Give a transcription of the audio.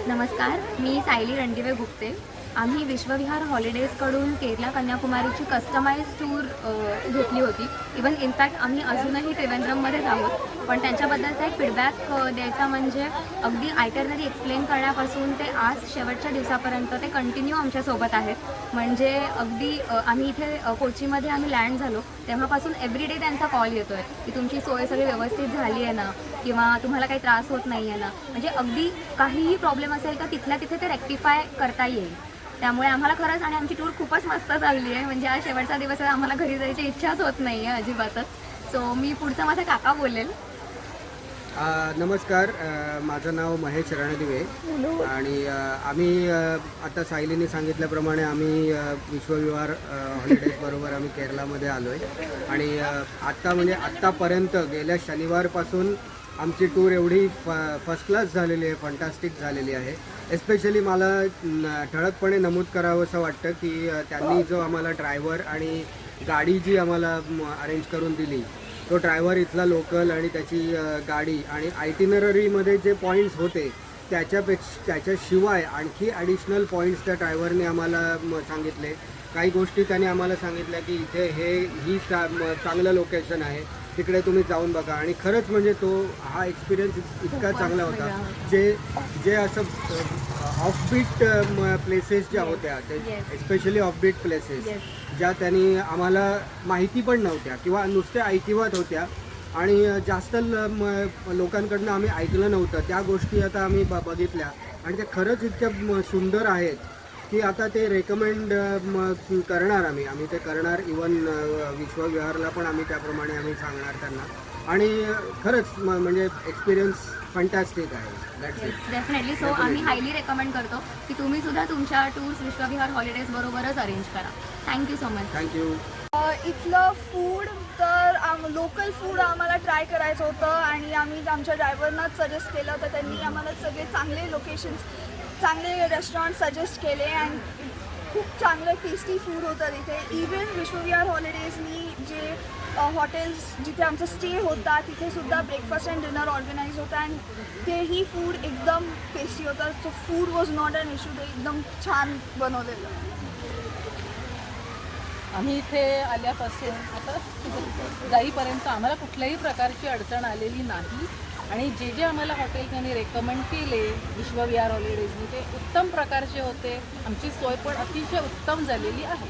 नमस्कार, मी सायली रणदिवे गुप्ते. आम्ही विश्वविहार हॉलिडेजकडून Kerala कन्याकुमारीची customise tour घेतली होती. इवन इनफॅक्ट आम्ही अजूनही त्रिवेंद्रममध्येच आहोत. पण त्यांच्याबद्दलचा एक फीडबॅक द्यायचा म्हणजे अगदी आयटरनरी एक्सप्लेन करण्यापासून ते आज शेवटच्या दिवसापर्यंत ते कंटिन्यू आमच्यासोबत आहेत. म्हणजे अगदी आम्ही इथे कोचीमध्ये आम्ही लँड झालो तेव्हापासून एव्हरीडे त्यांचा कॉल येतो आहे की तुमची सोय सगळी व्यवस्थित झाली आहे ना, किंवा तुम्हाला काही त्रास होत नाही आहे ना. म्हणजे अगदी काहीही प्रॉब्लेम असेल तर तिथल्या तिथे ते रेक्टिफाय करता येईल. त्यामुळे आम्हाला खरंच आणि आमची टूर खूपच मस्त चालली आहे. म्हणजे आज शेवटचा दिवस आहे, आम्हाला घरी जायची इच्छाच होत नाही आहे अजिबातच. सो मी पुढचा माझा काका बोलेल. नमस्कार, माझं नाव महेश रणदिवे आणि आम्ही आता सायलीने सांगितल्याप्रमाणे आम्ही विश्वविहार हॉलिडेजबरोबर आम्ही केरलामध्ये आलो आहे. आणि आत्तापर्यंत गेल्या शनिवारपासून आमची टूर एवढी फर्स्ट क्लास झालेली आहे, फंटास्टिक झालेली आहे. एस्पेशली मला ठळकपणे नमूद करावं असं वाटतं की त्यांनी जो आम्हाला ड्रायव्हर आणि गाडी जी आम्हाला अरेंज करून दिली, तो ड्रायव्हर इथला लोकल आणि त्याची गाडी आणि आयटिनरीमध्ये जे पॉईंट्स होते त्याच्याशिवाय आणखी ॲडिशनल पॉईंट्स त्या ड्रायव्हरने आम्हाला सांगितले. काही गोष्टी त्याने आम्हाला सांगितल्या की इथे चांगलं लोकेशन आहे, तिकडे तुम्ही जाऊन बघा. आणि खरंच म्हणजे हा एक्सपिरियन्स इतका चांगला होता. जे असं ऑफबीट प्लेसेस ज्या होत्या, ते एस्पेशली ऑफबीट प्लेसेस ज्या त्यांनी आम्हाला माहिती पण नव्हत्या किंवा नुसत्या ऐकिवात होत्या आणि जास्त लोकांकडनं आम्ही ऐकलं नव्हतं, त्या गोष्टी आता आम्ही बघितल्या आणि त्या खरंच इतक्या सुंदर आहेत की आता ते रेकमेंड करणार आम्ही ते करणार. इवन विश्वविहारला पण आम्ही त्याप्रमाणे आम्ही सांगणार त्यांना. आणि खरंच म्हणजे एक्सपिरियन्स फंटॅस्टिक आहे. डेफिनेटली. सो आम्ही हायली रेकमेंड करतो की तुम्ही सुद्धा तुमच्या टूर्स विश्वविहार हॉलिडेज बरोबरच अरेंज करा. Thank you so much. थँक्यू. इथलं फूड तर लोकल फूड आम्हाला ट्राय करायचं होतं आणि आम्ही आमच्या ड्रायव्हरनाच सजेस्ट केलं, तर त्यांनी आम्हाला सगळे चांगले लोकेशन्स, चांगले रेस्टॉरंट सजेस्ट केले आणि खूप चांगलं टेस्टी फूड होतं तिथे. इवन विश्वविहार हॉलिडेजनी जे हॉटेल्स जिथे आमचा स्टे होता तिथेसुद्धा ब्रेकफास्ट अँड डिनर ऑर्गनाईज होता आणि तेही फूड एकदम टेस्टी होतं. So food was not an issue, ते एकदम छान बनवलेलं. आम्ही इथे आल्यापासून आता जाईपर्यंत आम्हाला कुठल्याही प्रकारची अडचण आलेली नाही आणि जे आम्हाला हॉटेल त्यांनी रेकमेंड केले विश्वविहार हॉलिडेजनी ते उत्तम प्रकारचे होते. आमची सोय पण अतिशय उत्तम झालेली आहे.